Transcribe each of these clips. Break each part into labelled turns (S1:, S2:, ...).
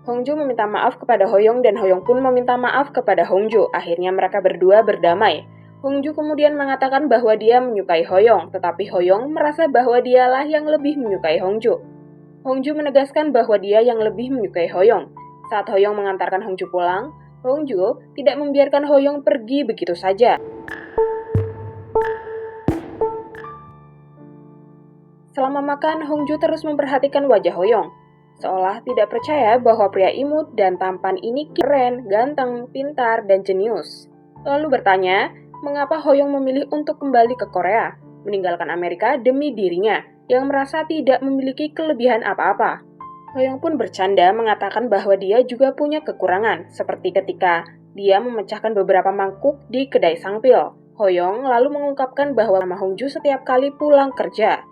S1: Hongju meminta maaf kepada Hoyong dan Hoyong pun meminta maaf kepada Hongju. Akhirnya mereka berdua berdamai. Hongju kemudian mengatakan bahwa dia menyukai Hoyong, tetapi Hoyong merasa bahwa dialah yang lebih menyukai Hongju. Hongju menegaskan bahwa dia yang lebih menyukai Hoyong. Saat Hoyong mengantarkan Hongju pulang, Hongju tidak membiarkan Hoyong pergi begitu saja. Selama makan, Hongju terus memperhatikan wajah Hoyong, seolah tidak percaya bahwa pria imut dan tampan ini keren, ganteng, pintar, dan jenius. Lalu bertanya, mengapa Hoyong memilih untuk kembali ke Korea, meninggalkan Amerika demi dirinya, yang merasa tidak memiliki kelebihan apa-apa. Hoyong pun bercanda mengatakan bahwa dia juga punya kekurangan, seperti ketika dia memecahkan beberapa mangkuk di kedai sangpil. Hoyong lalu mengungkapkan bahwa nama Hongju setiap kali pulang kerja.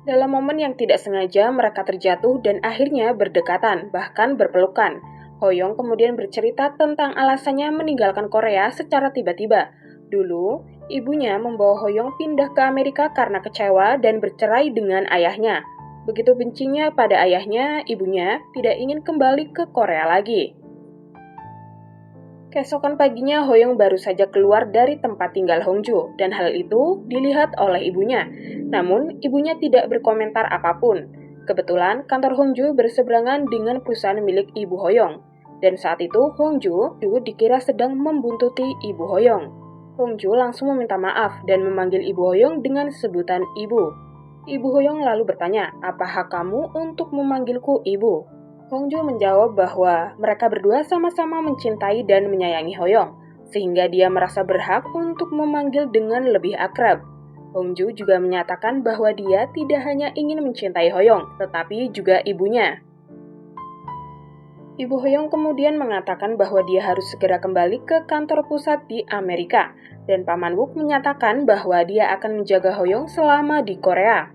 S1: Dalam momen yang tidak sengaja, mereka terjatuh dan akhirnya berdekatan, bahkan berpelukan. Hoyong kemudian bercerita tentang alasannya meninggalkan Korea secara tiba-tiba. Dulu, ibunya membawa Hoyong pindah ke Amerika karena kecewa dan bercerai dengan ayahnya. Begitu bencinya pada ayahnya, ibunya tidak ingin kembali ke Korea lagi. Keesokan paginya, Hoyong baru saja keluar dari tempat tinggal Hongju, dan hal itu dilihat oleh ibunya. Namun, ibunya tidak berkomentar apapun. Kebetulan, kantor Hongju berseberangan dengan perusahaan milik Ibu Hoyong. Dan saat itu, Hongju dikira sedang membuntuti Ibu Hoyong. Hongju langsung meminta maaf dan memanggil Ibu Hoyong dengan sebutan Ibu. Ibu Hoyong lalu bertanya, "Apa hak kamu untuk memanggilku Ibu?" Hongju menjawab bahwa mereka berdua sama-sama mencintai dan menyayangi Hoyong, sehingga dia merasa berhak untuk memanggil dengan lebih akrab. Hongju juga menyatakan bahwa dia tidak hanya ingin mencintai Hoyong, tetapi juga ibunya. Ibu Hoyong kemudian mengatakan bahwa dia harus segera kembali ke kantor pusat di Amerika, dan Paman Wook menyatakan bahwa dia akan menjaga Hoyong selama di Korea.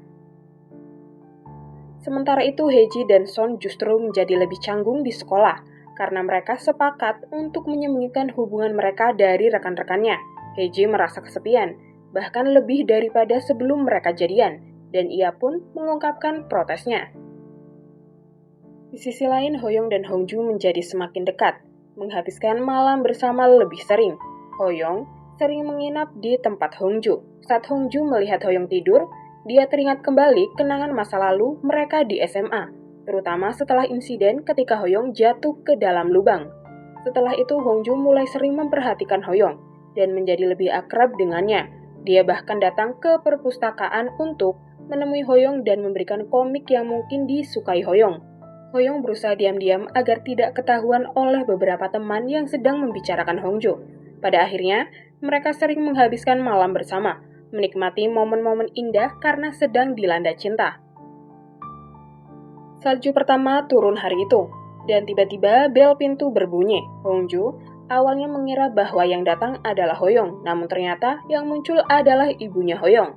S1: Sementara itu, Heji dan Son justru menjadi lebih canggung di sekolah karena mereka sepakat untuk menyembunyikan hubungan mereka dari rekan-rekannya. Heji merasa kesepian, bahkan lebih daripada sebelum mereka jadian, dan ia pun mengungkapkan protesnya. Di sisi lain, Hoyong dan Hongju menjadi semakin dekat, menghabiskan malam bersama lebih sering. Hoyong sering menginap di tempat Hongju. Saat Hongju melihat Hoyong tidur, dia teringat kembali kenangan masa lalu mereka di SMA, terutama setelah insiden ketika Hoyong jatuh ke dalam lubang. Setelah itu, Hongju mulai sering memperhatikan Hoyong dan menjadi lebih akrab dengannya. Dia bahkan datang ke perpustakaan untuk menemui Hoyong dan memberikan komik yang mungkin disukai Hoyong. Hoyong berusaha diam-diam agar tidak ketahuan oleh beberapa teman yang sedang membicarakan Hongju. Pada akhirnya, mereka sering menghabiskan malam bersama, menikmati momen-momen indah karena sedang dilanda cinta. Salju pertama turun hari itu, dan tiba-tiba bel pintu berbunyi. Hongju awalnya mengira bahwa yang datang adalah Hoyong, namun ternyata yang muncul adalah ibunya Hoyong.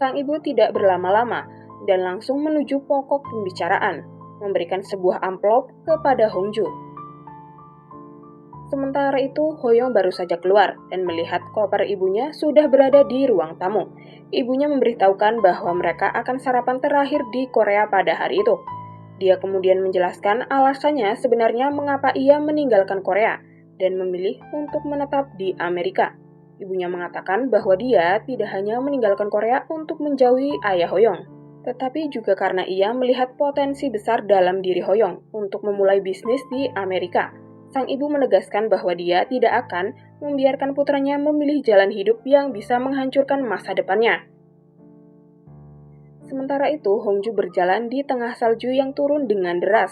S1: Sang ibu tidak berlama-lama dan langsung menuju pokok pembicaraan, memberikan sebuah amplop kepada Hongju. Sementara itu, Hoyong baru saja keluar dan melihat koper ibunya sudah berada di ruang tamu. Ibunya memberitahukan bahwa mereka akan sarapan terakhir di Korea pada hari itu. Dia kemudian menjelaskan alasannya sebenarnya mengapa ia meninggalkan Korea dan memilih untuk menetap di Amerika. Ibunya mengatakan bahwa dia tidak hanya meninggalkan Korea untuk menjauhi ayah Hoyong, tetapi juga karena ia melihat potensi besar dalam diri Hoyong untuk memulai bisnis di Amerika. Sang ibu menegaskan bahwa dia tidak akan membiarkan putranya memilih jalan hidup yang bisa menghancurkan masa depannya. Sementara itu, Hongju berjalan di tengah salju yang turun dengan deras,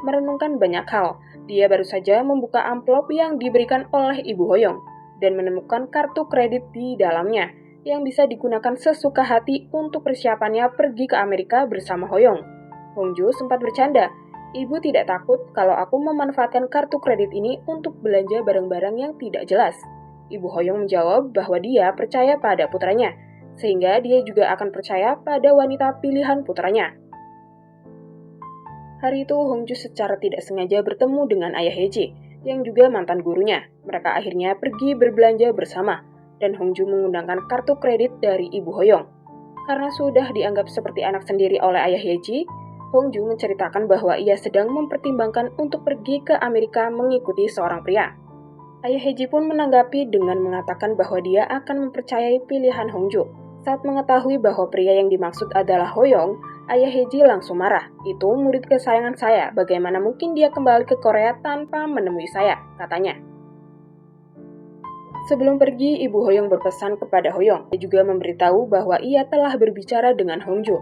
S1: merenungkan banyak hal. Dia baru saja membuka amplop yang diberikan oleh Ibu Hoyong dan menemukan kartu kredit di dalamnya yang bisa digunakan sesuka hati untuk persiapannya pergi ke Amerika bersama Hoyong. Hongju sempat bercanda, "Ibu tidak takut kalau aku memanfaatkan kartu kredit ini untuk belanja barang-barang yang tidak jelas?" Ibu Hoyong menjawab bahwa dia percaya pada putranya, sehingga dia juga akan percaya pada wanita pilihan putranya. Hari itu, Hongju secara tidak sengaja bertemu dengan ayah Heji, yang juga mantan gurunya. Mereka akhirnya pergi berbelanja bersama, dan Hongju menggunakan kartu kredit dari Ibu Hoyong. Karena sudah dianggap seperti anak sendiri oleh ayah Heji, Hongju menceritakan bahwa ia sedang mempertimbangkan untuk pergi ke Amerika mengikuti seorang pria. Ayah Heji pun menanggapi dengan mengatakan bahwa dia akan mempercayai pilihan Hongju. Saat mengetahui bahwa pria yang dimaksud adalah Hoyong, Ayah Heji langsung marah. Itu murid kesayangan saya, bagaimana mungkin dia kembali ke Korea tanpa menemui saya, katanya. Sebelum pergi, Ibu Hoyong berpesan kepada Hoyong. Dia juga memberitahu bahwa ia telah berbicara dengan Hongju.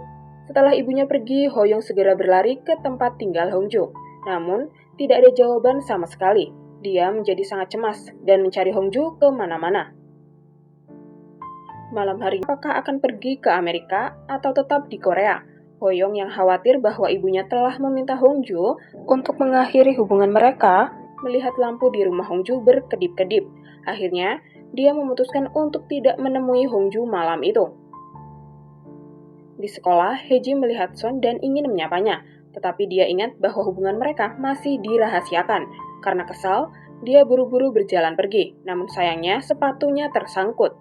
S1: Setelah ibunya pergi, Hoyong segera berlari ke tempat tinggal Hongju. Namun, tidak ada jawaban sama sekali. Dia menjadi sangat cemas dan mencari Hongju ke mana-mana. Malam hari, apakah akan pergi ke Amerika atau tetap di Korea? Hoyong yang khawatir bahwa ibunya telah meminta Hongju untuk mengakhiri hubungan mereka, melihat lampu di rumah Hongju berkedip-kedip. Akhirnya, dia memutuskan untuk tidak menemui Hongju malam itu. Di sekolah, Heji melihat Son dan ingin menyapanya, tetapi dia ingat bahwa hubungan mereka masih dirahasiakan. Karena kesal, dia buru-buru berjalan pergi, namun sayangnya sepatunya tersangkut.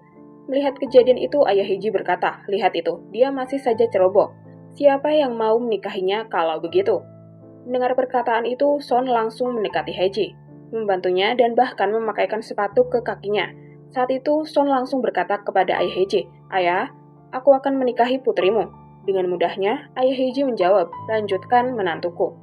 S1: Melihat kejadian itu, Ayah Heji berkata, "Lihat itu, dia masih saja ceroboh. Siapa yang mau menikahinya kalau begitu?" Mendengar perkataan itu, Son langsung mendekati Heji, membantunya dan bahkan memakaikan sepatu ke kakinya. Saat itu, Son langsung berkata kepada Ayah Heji, "Ayah, aku akan menikahi putrimu." Dengan mudahnya, Ayah Heiji menjawab, "Lanjutkan menantuku."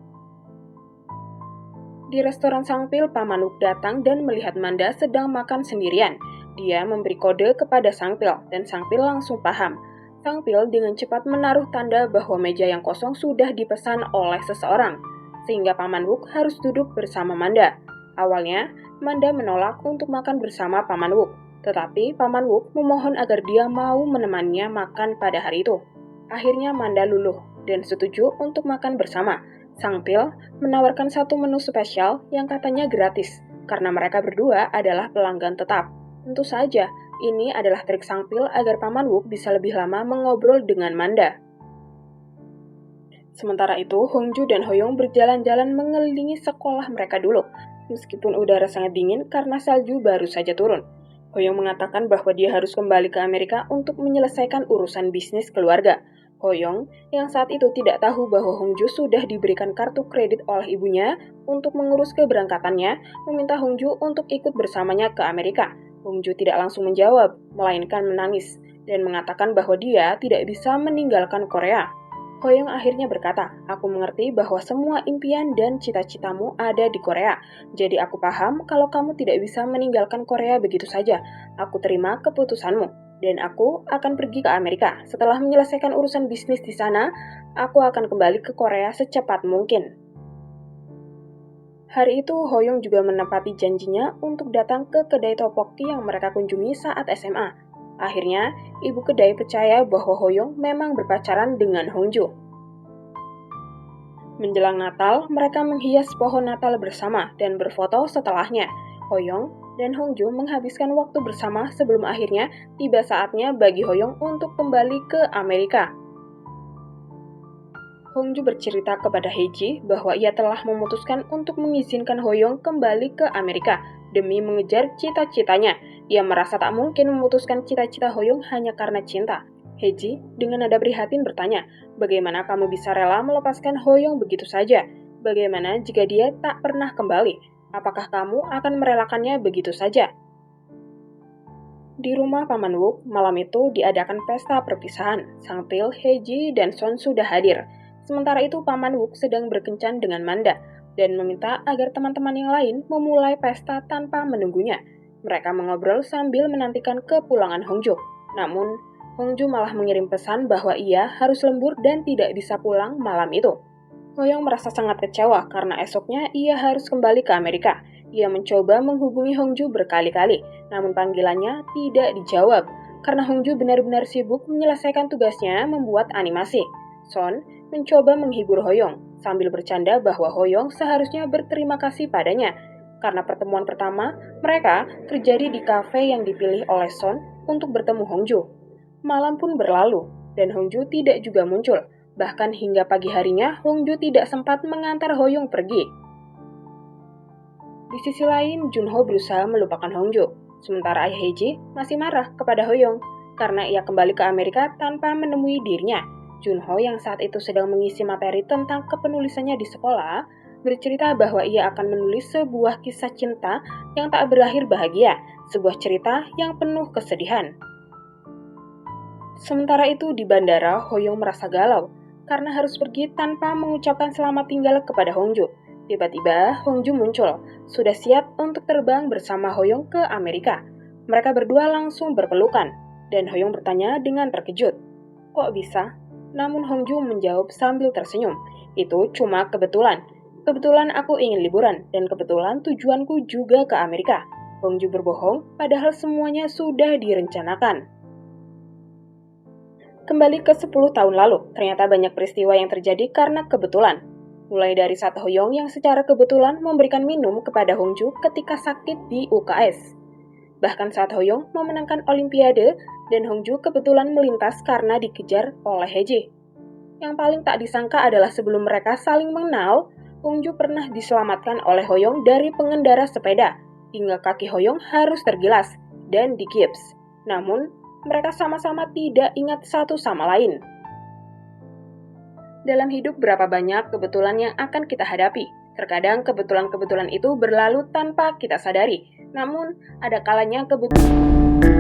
S1: Di restoran Sangpil, Paman Wook datang dan melihat Manda sedang makan sendirian. Dia memberi kode kepada Sangpil, dan Sangpil langsung paham. Sangpil dengan cepat menaruh tanda bahwa meja yang kosong sudah dipesan oleh seseorang, sehingga Paman Wook harus duduk bersama Manda. Awalnya, Manda menolak untuk makan bersama Paman Wook, tetapi Paman Wook memohon agar dia mau menemaninya makan pada hari itu. Akhirnya Manda luluh dan setuju untuk makan bersama. Sangpil menawarkan satu menu spesial yang katanya gratis, karena mereka berdua adalah pelanggan tetap. Tentu saja, ini adalah trik Sangpil agar Paman Wook bisa lebih lama mengobrol dengan Manda. Sementara itu, Hongju dan Hoyong berjalan-jalan mengelilingi sekolah mereka dulu, meskipun udara sangat dingin karena salju baru saja turun. Hoyong mengatakan bahwa dia harus kembali ke Amerika untuk menyelesaikan urusan bisnis keluarga. Hoyong, yang saat itu tidak tahu bahwa Hongju sudah diberikan kartu kredit oleh ibunya untuk mengurus keberangkatannya, meminta Hongju untuk ikut bersamanya ke Amerika. Hongju tidak langsung menjawab, melainkan menangis, dan mengatakan bahwa dia tidak bisa meninggalkan Korea. Hoyong akhirnya berkata, "Aku mengerti bahwa semua impian dan cita-citamu ada di Korea. Jadi aku paham kalau kamu tidak bisa meninggalkan Korea begitu saja. Aku terima keputusanmu. Dan aku akan pergi ke Amerika. Setelah menyelesaikan urusan bisnis di sana, aku akan kembali ke Korea secepat mungkin." Hari itu, Hoyong juga menepati janjinya untuk datang ke kedai tteokbokki yang mereka kunjungi saat SMA. Akhirnya, ibu kedai percaya bahwa Hoyong memang berpacaran dengan Hongju. Menjelang Natal, mereka menghias pohon Natal bersama dan berfoto setelahnya. Hoyong dan Hongju menghabiskan waktu bersama sebelum akhirnya tiba saatnya bagi Hoyong untuk kembali ke Amerika. Hongju bercerita kepada Heiji bahwa ia telah memutuskan untuk mengizinkan Hoyong kembali ke Amerika demi mengejar cita-citanya. Ia merasa tak mungkin memutuskan cita-cita Hoyong hanya karena cinta. Heiji dengan nada prihatin bertanya, "Bagaimana kamu bisa rela melepaskan Hoyong begitu saja? Bagaimana jika dia tak pernah kembali? Apakah kamu akan merelakannya begitu saja?" Di rumah Paman Wook, malam itu diadakan pesta perpisahan. Sangpil, Heiji, dan Son sudah hadir. Sementara itu Paman Wook sedang berkencan dengan Manda dan meminta agar teman-teman yang lain memulai pesta tanpa menunggunya. Mereka mengobrol sambil menantikan kepulangan Hongju. Namun, Hongju malah mengirim pesan bahwa ia harus lembur dan tidak bisa pulang malam itu. Hoyong merasa sangat kecewa karena esoknya ia harus kembali ke Amerika. Ia mencoba menghubungi Hongju berkali-kali, namun panggilannya tidak dijawab karena Hongju benar-benar sibuk menyelesaikan tugasnya membuat animasi. Son mencoba menghibur Hoyong sambil bercanda bahwa Hoyong seharusnya berterima kasih padanya karena pertemuan pertama mereka terjadi di kafe yang dipilih oleh Son untuk bertemu Hongju. Malam pun berlalu dan Hongju tidak juga muncul. Bahkan hingga pagi harinya Hongju tidak sempat mengantar Hoyong pergi. Di sisi lain, Junho berusaha melupakan Hongju, sementara Ayah Heiji masih marah kepada Hoyong karena ia kembali ke Amerika tanpa menemui dirinya. Junho yang saat itu sedang mengisi materi tentang kepenulisannya di sekolah, bercerita bahwa ia akan menulis sebuah kisah cinta yang tak berakhir bahagia, sebuah cerita yang penuh kesedihan. Sementara itu di bandara, Hoyong merasa galau karena harus pergi tanpa mengucapkan selamat tinggal kepada Hongju. Tiba-tiba, Hongju muncul, sudah siap untuk terbang bersama Hoyong ke Amerika. Mereka berdua langsung berpelukan, dan Hoyong bertanya dengan terkejut, "Kok bisa?" Namun Hongju menjawab sambil tersenyum, "Itu cuma kebetulan. Kebetulan aku ingin liburan, dan kebetulan tujuanku juga ke Amerika." Hongju berbohong, padahal semuanya sudah direncanakan. Kembali ke 10 tahun lalu, ternyata banyak peristiwa yang terjadi karena kebetulan. Mulai dari saat Hoyong yang secara kebetulan memberikan minum kepada Hongju ketika sakit di UKS. Bahkan saat Hoyong memenangkan Olimpiade dan Hongju kebetulan melintas karena dikejar oleh Heji. Yang paling tak disangka adalah sebelum mereka saling mengenal, Hongju pernah diselamatkan oleh Hoyong dari pengendara sepeda, hingga kaki Hoyong harus tergilas dan digips. Namun, mereka sama-sama tidak ingat satu sama lain. Dalam hidup berapa banyak kebetulan yang akan kita hadapi. Terkadang kebetulan-kebetulan itu berlalu tanpa kita sadari. Namun, ada kalanya kebetulan